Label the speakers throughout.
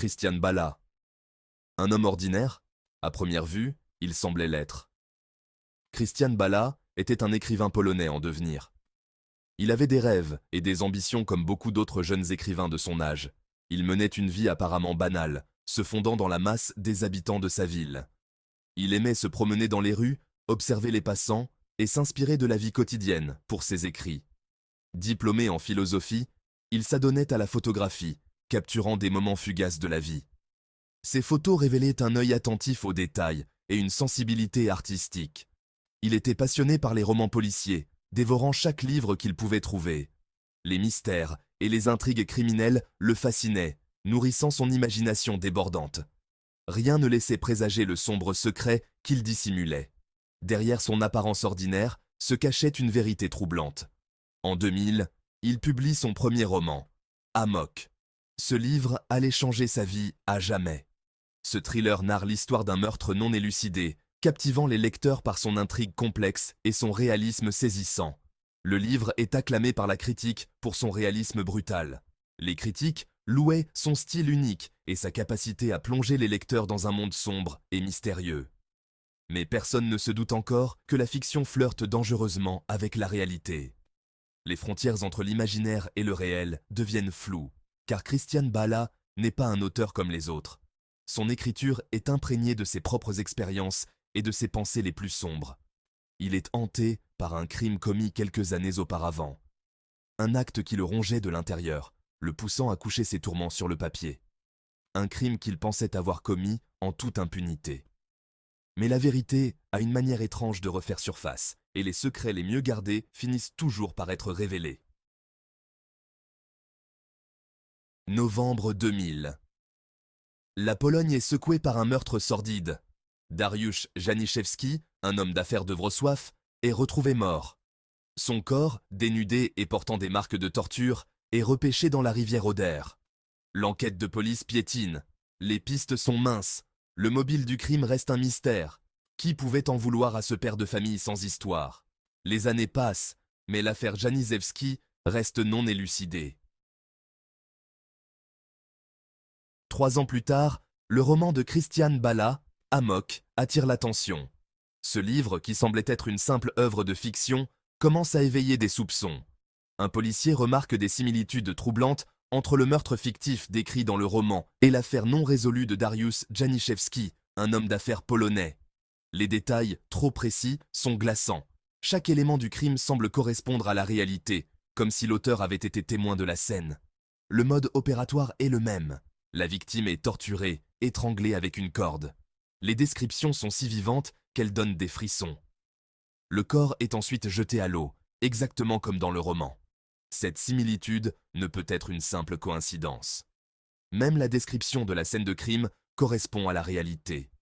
Speaker 1: Christian Bala. Un homme ordinaire? À première vue, il semblait l'être. Christian Bala était un écrivain polonais en devenir. Il avait des rêves et des ambitions comme beaucoup d'autres jeunes écrivains de son âge. Il menait une vie apparemment banale, se fondant dans la masse des habitants de sa ville. Il aimait se promener dans les rues, observer les passants et s'inspirer de la vie quotidienne pour ses écrits. Diplômé en philosophie, il s'adonnait à la photographie, capturant des moments fugaces de la vie. Ses photos révélaient un œil attentif aux détails et une sensibilité artistique. Il était passionné par les romans policiers, dévorant chaque livre qu'il pouvait trouver. Les mystères et les intrigues criminelles le fascinaient, nourrissant son imagination débordante. Rien ne laissait présager le sombre secret qu'il dissimulait. Derrière son apparence ordinaire se cachait une vérité troublante. En 2000, il publie son premier roman, Amok. Ce livre allait changer sa vie à jamais. Ce thriller narre l'histoire d'un meurtre non élucidé, captivant les lecteurs par son intrigue complexe et son réalisme saisissant. Le livre est acclamé par la critique pour son réalisme brutal. Les critiques louaient son style unique et sa capacité à plonger les lecteurs dans un monde sombre et mystérieux. Mais personne ne se doute encore que la fiction flirte dangereusement avec la réalité. Les frontières entre l'imaginaire et le réel deviennent floues, car Christian Bala n'est pas un auteur comme les autres. Son écriture est imprégnée de ses propres expériences et de ses pensées les plus sombres. Il est hanté par un crime commis quelques années auparavant. Un acte qui le rongeait de l'intérieur, le poussant à coucher ses tourments sur le papier. Un crime qu'il pensait avoir commis en toute impunité. Mais la vérité a une manière étrange de refaire surface, et les secrets les mieux gardés finissent toujours par être révélés. Novembre 2000. La Pologne est secouée par un meurtre sordide. Dariusz Janiszewski, un homme d'affaires de Wrocław, est retrouvé mort. Son corps, dénudé et portant des marques de torture, est repêché dans la rivière Oder. L'enquête de police piétine. Les pistes sont minces. Le mobile du crime reste un mystère. Qui pouvait en vouloir à ce père de famille sans histoire? Les années passent, mais l'affaire Janiszewski reste non élucidée. 3 ans plus tard, le roman de Christian Bala, Amok, attire l'attention. Ce livre, qui semblait être une simple œuvre de fiction, commence à éveiller des soupçons. Un policier remarque des similitudes troublantes entre le meurtre fictif décrit dans le roman et l'affaire non résolue de Dariusz Janiszewski, un homme d'affaires polonais. Les détails, trop précis, sont glaçants. Chaque élément du crime semble correspondre à la réalité, comme si l'auteur avait été témoin de la scène. Le mode opératoire est le même. La victime est torturée, étranglée avec une corde. Les descriptions sont si vivantes qu'elles donnent des frissons. Le corps est ensuite jeté à l'eau, exactement comme dans le roman. Cette similitude ne peut être une simple coïncidence. Même la description de la scène de crime correspond à la réalité.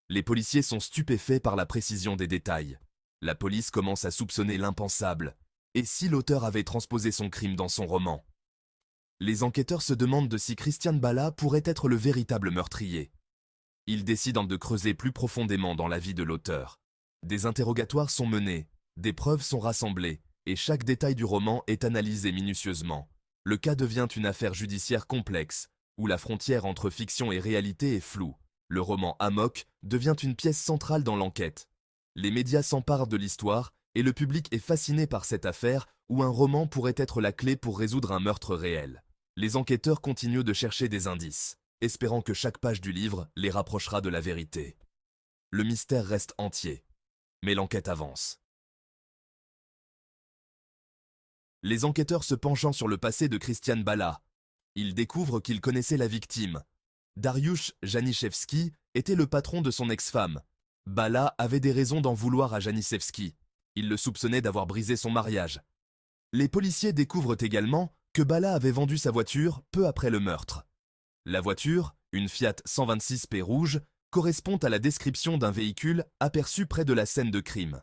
Speaker 1: Les policiers sont stupéfaits par la précision des détails. La police commence à soupçonner l'impensable. Et si l'auteur avait transposé son crime dans son roman? Les enquêteurs se demandent de si Christian Bala pourrait être le véritable meurtrier. Ils décident de creuser plus profondément dans la vie de l'auteur. Des interrogatoires sont menés, des preuves sont rassemblées, et chaque détail du roman est analysé minutieusement. Le cas devient une affaire judiciaire complexe, où la frontière entre fiction et réalité est floue. Le roman Amok devient une pièce centrale dans l'enquête. Les médias s'emparent de l'histoire, et le public est fasciné par cette affaire où un roman pourrait être la clé pour résoudre un meurtre réel. Les enquêteurs continuent de chercher des indices, espérant que chaque page du livre les rapprochera de la vérité. Le mystère reste entier, mais l'enquête avance. Les enquêteurs se penchant sur le passé de Christian Bala. Ils découvrent qu'il connaissait la victime. Dariusz Janiszewski était le patron de son ex-femme. Bala avait des raisons d'en vouloir à Janiszewski. Il le soupçonnait d'avoir brisé son mariage. Les policiers découvrent également que Bala avait vendu sa voiture peu après le meurtre. La voiture, une Fiat 126P rouge, correspond à la description d'un véhicule aperçu près de la scène de crime.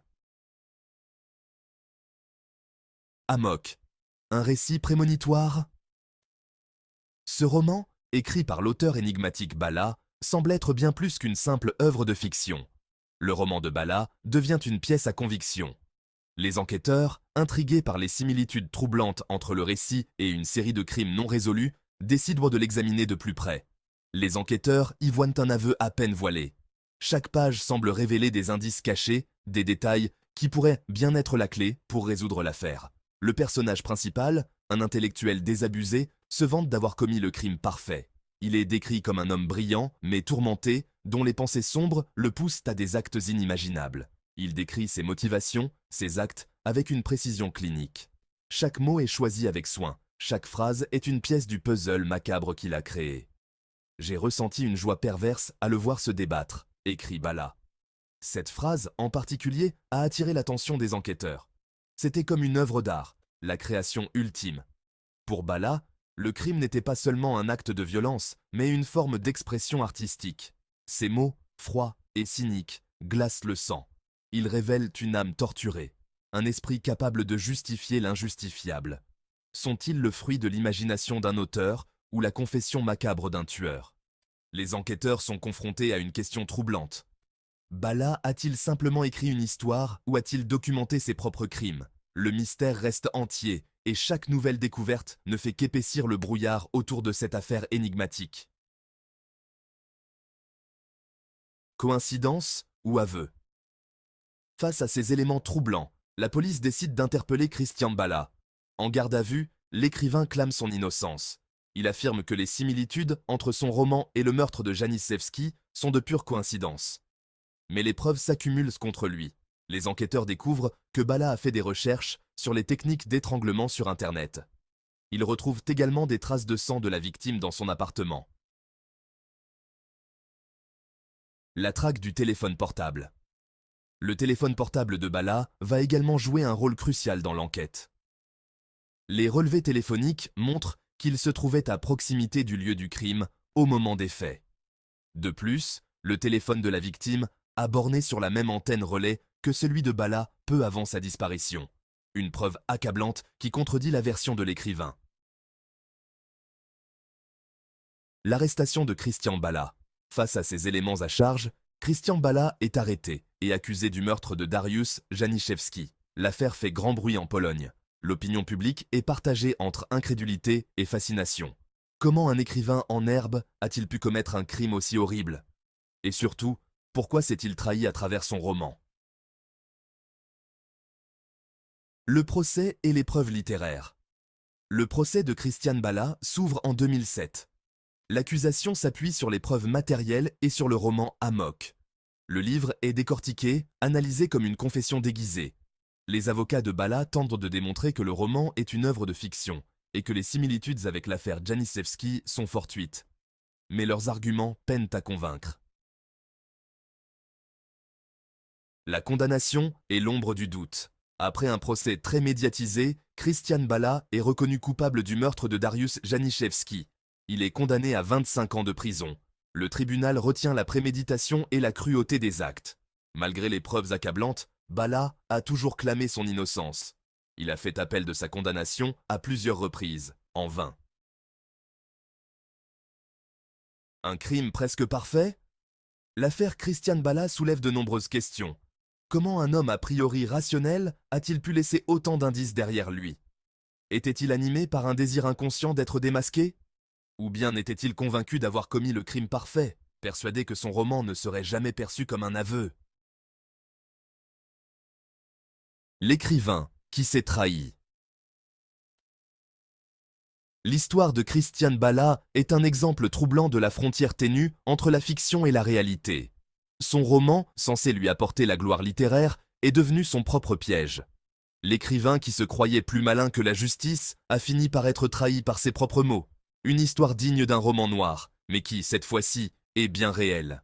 Speaker 1: Amok, un récit prémonitoire? Ce roman, écrit par l'auteur énigmatique Bala, semble être bien plus qu'une simple œuvre de fiction. Le roman de Bala devient une pièce à conviction. Les enquêteurs, intrigués par les similitudes troublantes entre le récit et une série de crimes non résolus, décident de l'examiner de plus près. Les enquêteurs y voient un aveu à peine voilé. Chaque page semble révéler des indices cachés, des détails qui pourraient bien être la clé pour résoudre l'affaire. Le personnage principal, un intellectuel désabusé, se vante d'avoir commis le crime parfait. Il est décrit comme un homme brillant, mais tourmenté, dont les pensées sombres le poussent à des actes inimaginables. Il décrit ses motivations, ses actes, avec une précision clinique. Chaque mot est choisi avec soin, chaque phrase est une pièce du puzzle macabre qu'il a créé. J'ai ressenti une joie perverse à le voir se débattre, écrit Bala. Cette phrase, en particulier, a attiré l'attention des enquêteurs. C'était comme une œuvre d'art, la création ultime. Pour Bala, le crime n'était pas seulement un acte de violence, mais une forme d'expression artistique. Ces mots, froids et cyniques, glacent le sang. Ils révèlent une âme torturée, un esprit capable de justifier l'injustifiable. Sont-ils le fruit de l'imagination d'un auteur ou la confession macabre d'un tueur? Les enquêteurs sont confrontés à une question troublante. Bala a-t-il simplement écrit une histoire ou a-t-il documenté ses propres crimes? Le mystère reste entier et chaque nouvelle découverte ne fait qu'épaissir le brouillard autour de cette affaire énigmatique. Coïncidence ou aveu? Face à ces éléments troublants, la police décide d'interpeller Christian Bala. En garde à vue, l'écrivain clame son innocence. Il affirme que les similitudes entre son roman et le meurtre de Janiszewski sont de pure coïncidence. Mais les preuves s'accumulent contre lui. Les enquêteurs découvrent que Bala a fait des recherches sur les techniques d'étranglement sur Internet. Ils retrouvent également des traces de sang de la victime dans son appartement. La traque du téléphone portable. Le téléphone portable de Bala va également jouer un rôle crucial dans l'enquête. Les relevés téléphoniques montrent qu'il se trouvait à proximité du lieu du crime au moment des faits. De plus, le téléphone de la victime a borné sur la même antenne relais que celui de Bala peu avant sa disparition. Une preuve accablante qui contredit la version de l'écrivain. L'arrestation de Christian Bala. Face à ces éléments à charge, Christian Bala est arrêté et accusé du meurtre de Dariusz Janiszewski. L'affaire fait grand bruit en Pologne. L'opinion publique est partagée entre incrédulité et fascination. Comment un écrivain en herbe a-t-il pu commettre un crime aussi horrible? Et surtout, pourquoi s'est-il trahi à travers son roman? Le procès et les preuves littéraires. Le procès de Christian Bala s'ouvre en 2007. L'accusation s'appuie sur les preuves matérielles et sur le roman Amok. Le livre est décortiqué, analysé comme une confession déguisée. Les avocats de Bala tentent de démontrer que le roman est une œuvre de fiction et que les similitudes avec l'affaire Janiszewski sont fortuites. Mais leurs arguments peinent à convaincre. La condamnation est l'ombre du doute. Après un procès très médiatisé, Christian Bala est reconnu coupable du meurtre de Dariusz Janiszewski. Il est condamné à 25 ans de prison. Le tribunal retient la préméditation et la cruauté des actes. Malgré les preuves accablantes, Bala a toujours clamé son innocence. Il a fait appel de sa condamnation à plusieurs reprises, en vain. Un crime presque parfait? L'affaire Christian Bala soulève de nombreuses questions. Comment un homme a priori rationnel a-t-il pu laisser autant d'indices derrière lui? Était-il animé par un désir inconscient d'être démasqué? Ou bien était-il convaincu d'avoir commis le crime parfait, persuadé que son roman ne serait jamais perçu comme un aveu? L'écrivain qui s'est trahi. L'histoire de Christian Bala est un exemple troublant de la frontière ténue entre la fiction et la réalité. Son roman, censé lui apporter la gloire littéraire, est devenu son propre piège. L'écrivain qui se croyait plus malin que la justice a fini par être trahi par ses propres mots. Une histoire digne d'un roman noir, mais qui, cette fois-ci, est bien réelle.